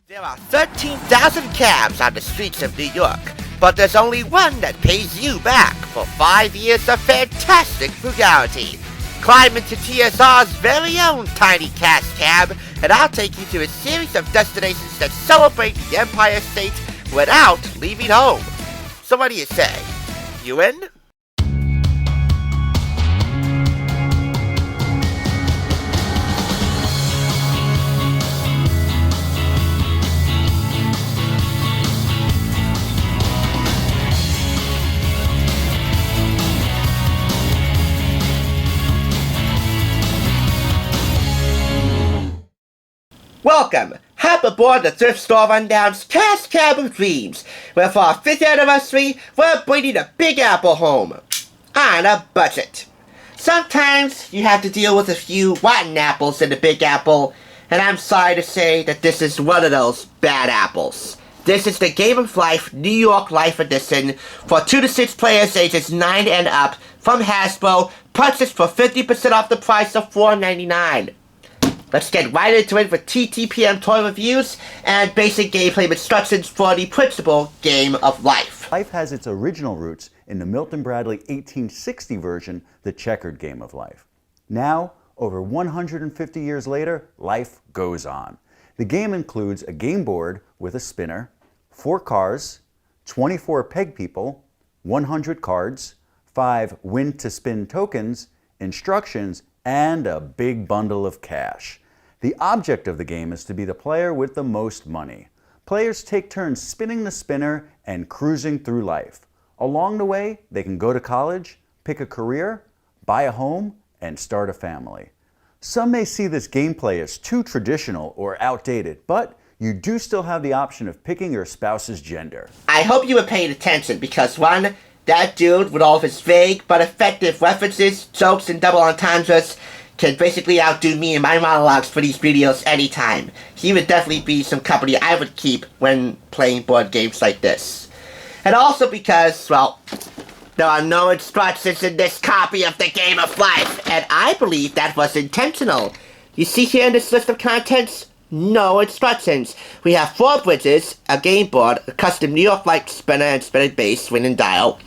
There are 13,000 cabs on the streets of New York, but there's only one that pays you back for 5 years of fantastic frugality. Climb into TSR's very own tiny cash cab, and I'll take you to a series of destinations that celebrate the Empire State without leaving home. So what do you say? You in? Welcome! Hop aboard the thrift store rundown's Cash Cab of Dreams, where for our 5th anniversary, we're bringing a Big Apple home. On a budget. Sometimes you have to deal with a few rotten apples in the Big Apple, and I'm sorry to say that this is one of those bad apples. This is the Game of Life New York Life Edition for 2 to 6 players ages 9 and up from Hasbro, purchased for 50% off the price of $4.99. Let's get right into it with TTPM toy reviews and basic gameplay instructions for the principal Game of Life. Life has its original roots in the Milton Bradley 1860 version, the checkered Game of Life. Now, over 150 years later, life goes on. The game includes a game board with a spinner, 4 cars, 24 peg people, 100 cards, 5 win-to-spin tokens, instructions, and a big bundle of cash. The object of the game is to be the player with the most money. Players take turns spinning the spinner and cruising through life. Along the way, they can go to college, pick a career, buy a home, and start a family. Some may see this gameplay as too traditional or outdated, but you do still have the option of picking your spouse's gender. I hope you were paying attention because one, that dude with all of his vague but effective references, jokes, and double entendres can basically outdo me in my monologues for these videos anytime. He would definitely be some company I would keep when playing board games like this. And also because, well, there are no instructions in this copy of the Game of Life, and I believe that was intentional. You see here in this list of contents, no instructions. We have 4 bridges, a game board, a custom New York Life spinner and spinner base, win and dial,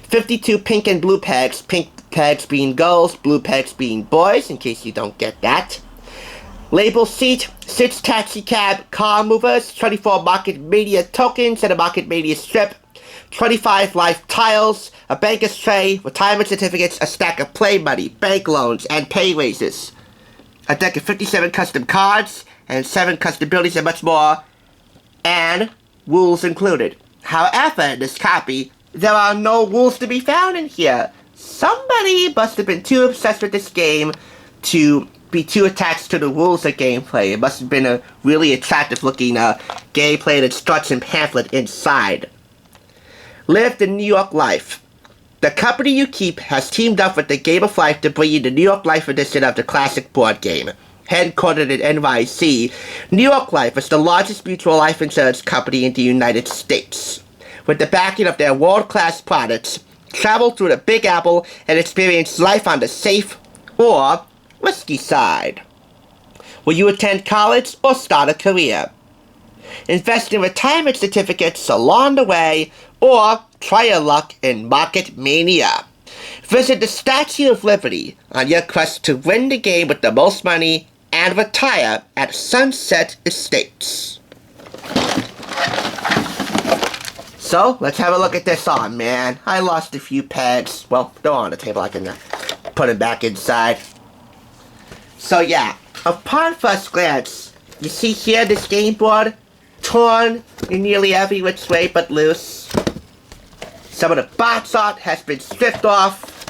52 pink and blue pegs, pink pegs being girls, blue pegs being boys, in case you don't get that. Label seat, 6 taxi cab car movers, 24 Market Media tokens and a Market Media strip, 25 life tiles, a banker's tray, retirement certificates, a stack of play money, bank loans, and pay raises, a deck of 57 custom cards, and 7 custom buildings and much more, and rules included. However, in this copy, there are no rules to be found in here. Somebody must have been too obsessed with this game to be too attached to the rules of gameplay. It must have been a really attractive looking gameplay and instruction pamphlet inside. Live the New York Life. The company you keep has teamed up with the Game of Life to bring you the New York Life edition of the classic board game. Headquartered in NYC, New York Life is the largest mutual life insurance company in the United States. With the backing of their world-class products, travel through the Big Apple and experience life on the safe or risky side. Will you attend college or start a career? Invest in retirement certificates along the way or try your luck in Market Mania. Visit the Statue of Liberty on your quest to win the game with the most money and retire at Sunset Estates. So, let's have a look at this on, man. I lost a few pegs. Well, they're on the table. I can put them back inside. So, yeah. Upon first glance, you see here this game board? Torn in nearly every which way but loose. Some of the box art has been stripped off.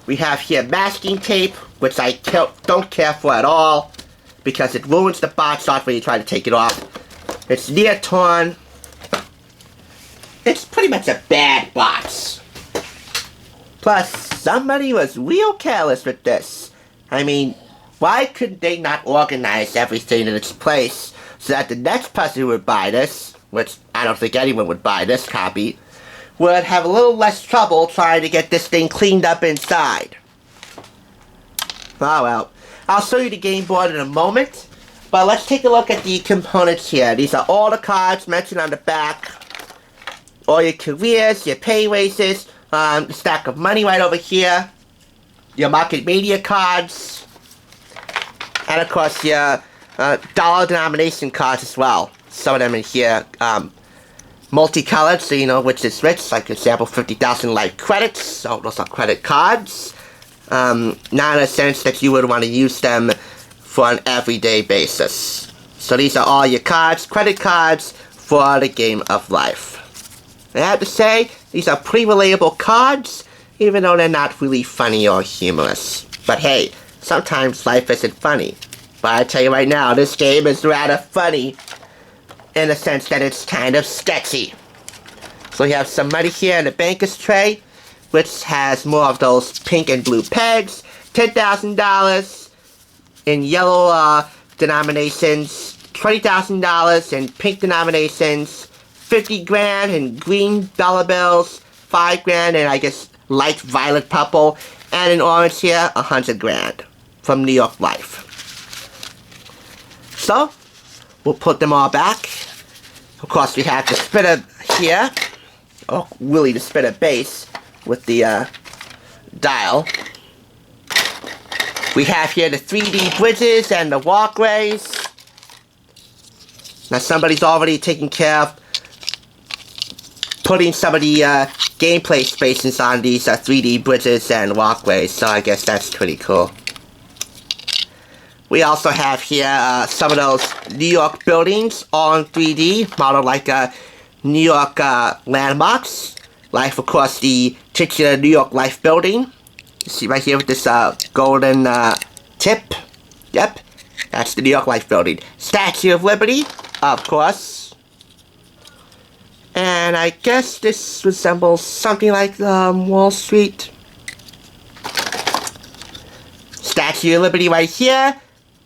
We have here masking tape, which I don't care for at all, because it ruins the box art when you try to take it off. It's near torn. It's pretty much a bad box. Plus, somebody was real careless with this. I mean, why could they not organize everything in its place so that the next person who would buy this, which I don't think anyone would buy this copy, would have a little less trouble trying to get this thing cleaned up inside. Oh well, I'll show you the game board in a moment. But let's take a look at the components here. These are all the cards mentioned on the back. All your careers, your pay raises, a stack of money right over here, your market media cards, and of course your dollar denomination cards as well. Some of them in here, multicolored, so you know which is which. Like, for example, 50,000 life credits. So those are credit cards. Not in a sense that you would want to use them for an everyday basis. So these are all your cards, credit cards for the game of life. And I have to say, these are pretty relatable cards, even though they're not really funny or humorous. But hey, sometimes life isn't funny. But I tell you right now, this game is rather funny, in the sense that it's kind of sketchy. So we have some money here in the banker's tray, which has more of those pink and blue pegs. $10,000 in yellow denominations, $20,000 in pink denominations, 50 grand in green dollar bills, 5 grand in, I guess, light violet purple, and in orange here, 100 grand from New York Life. So, we'll put them all back. Of course, we have the spinner here, or really the spinner base with the dial. We have here the 3D bridges and the walkways. Now somebody's already taken care of putting some of the gameplay spaces on these 3D bridges and walkways, so I guess that's pretty cool. We also have here some of those New York buildings all in 3D, modeled like New York landmarks. Like, of course, the titular New York Life building. You see right here with this golden tip. Yep, that's the New York Life building. Statue of Liberty, of course. And I guess this resembles something like Wall Street. Statue of Liberty right here,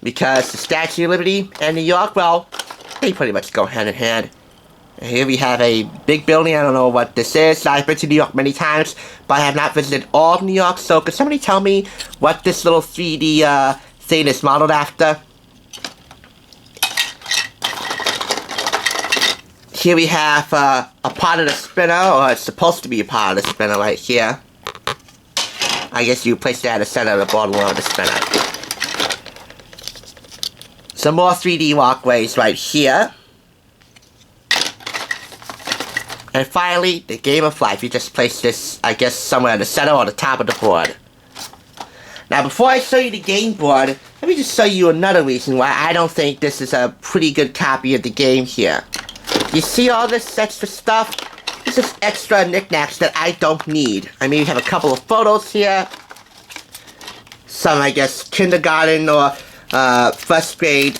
because the Statue of Liberty and New York, well, they pretty much go hand in hand. And here we have a big building. I don't know what this is. I've been to New York many times, but I have not visited all of New York, so could somebody tell me what this little 3D thing is modeled after? Here we have a part of the spinner, or it's supposed to be a part of the spinner right here. I guess you place that at the center of the board along with the spinner. Some more 3D walkways right here. And finally, the game of life. You just place this, I guess, somewhere in the center or the top of the board. Now, before I show you the game board, let me just show you another reason why I don't think this is a pretty good copy of the game here. You see all this extra stuff? This is extra knickknacks that I don't need. I mean, we have a couple of photos here. Some, I guess, kindergarten or first grade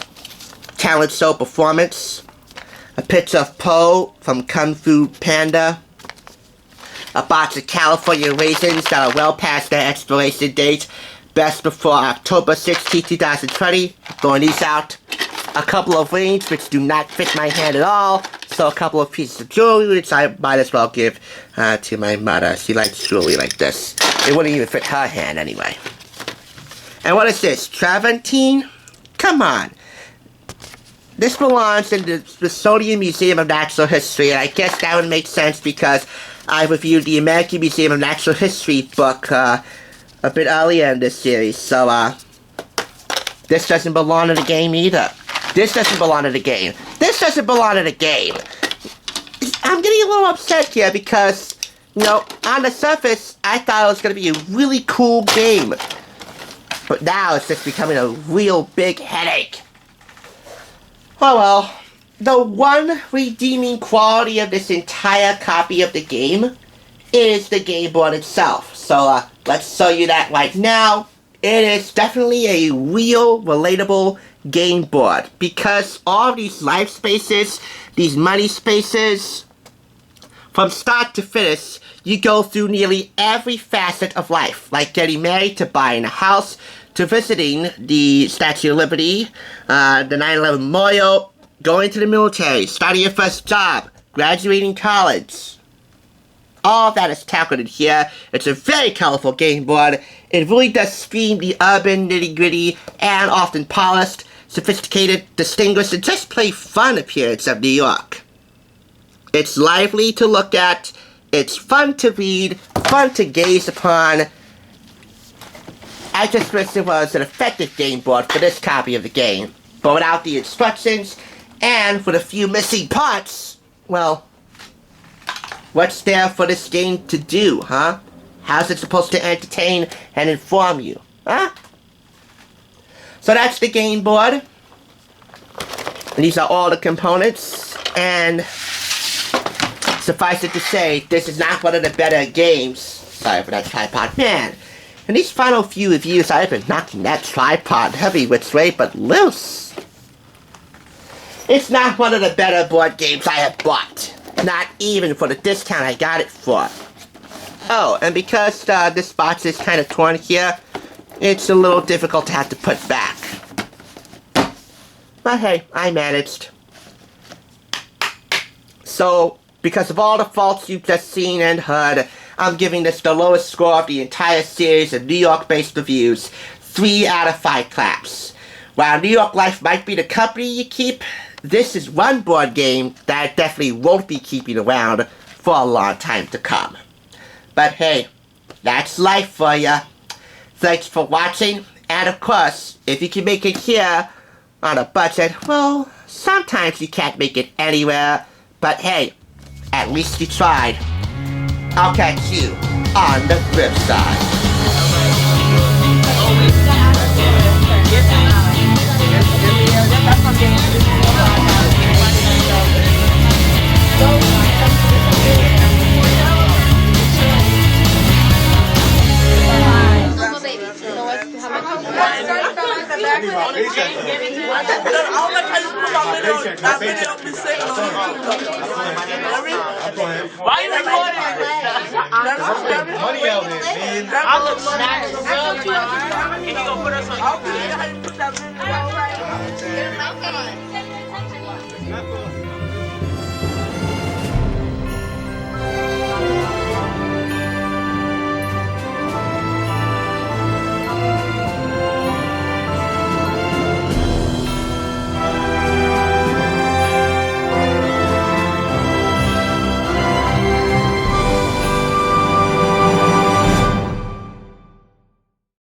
talent show performance. A picture of Poe from Kung Fu Panda. A box of California raisins that are well past their expiration date. Best before October 16, 2020. Throwing these out. A couple of rings which do not fit my hand at all. So a couple of pieces of jewelry which I might as well give to my mother. She likes jewelry like this. It wouldn't even fit her hand anyway. And what is this? Traventine? Come on. This belongs in the Smithsonian Museum of Natural History, and I guess that would make sense because I reviewed the American Museum of Natural History book a bit earlier in this series, so this doesn't belong to the game either. This doesn't belong to the game. This doesn't belong to the game. I'm getting a little upset here because, you know, on the surface, I thought it was going to be a really cool game. But now it's just becoming a real big headache. Oh well, the one redeeming quality of this entire copy of the game is the game board itself. So let's show you that right now. It is definitely a real, relatable game board because all of these life spaces, these money spaces, from start to finish, you go through nearly every facet of life, like getting married to buying a house, to visiting the Statue of Liberty, the 9/11 Memorial, going to the military, starting your first job, graduating college. All of that is calculated here. It's a very colorful game board. It really does scream the urban nitty-gritty and often polished. sophisticated, distinguished, and just plain fun appearance of New York. It's lively to look at, it's fun to read, fun to gaze upon. I just wish there was an effective game board for this copy of the game, but without the instructions, and with a few missing parts, well, what's there for this game to do, huh? How's it supposed to entertain and inform you, huh? So that's the game board. These are all the components, and suffice it to say, this is not one of the better games. Sorry for that tripod. Man, in these final few reviews, I've been knocking that tripod heavy which way but loose. It's not one of the better board games I have bought. Not even for the discount I got it for. Oh, and because this box is kind of torn here, it's a little difficult to have to put back. But hey, I managed. So, because of all the faults you've just seen and heard, I'm giving this the lowest score of the entire series of New York-based reviews, 3 out of 5 claps. While New York Life might be the company you keep, this is one board game that I definitely won't be keeping around for a long time to come. But hey, that's life for ya. Thanks for watching, and of course, if you can make it here on a budget, well, sometimes you can't make it anywhere, but hey, at least you tried. I'll catch you on the flip side. Why you recording? Money out here, man. I look snatched for real, Can you go put us on YouTube?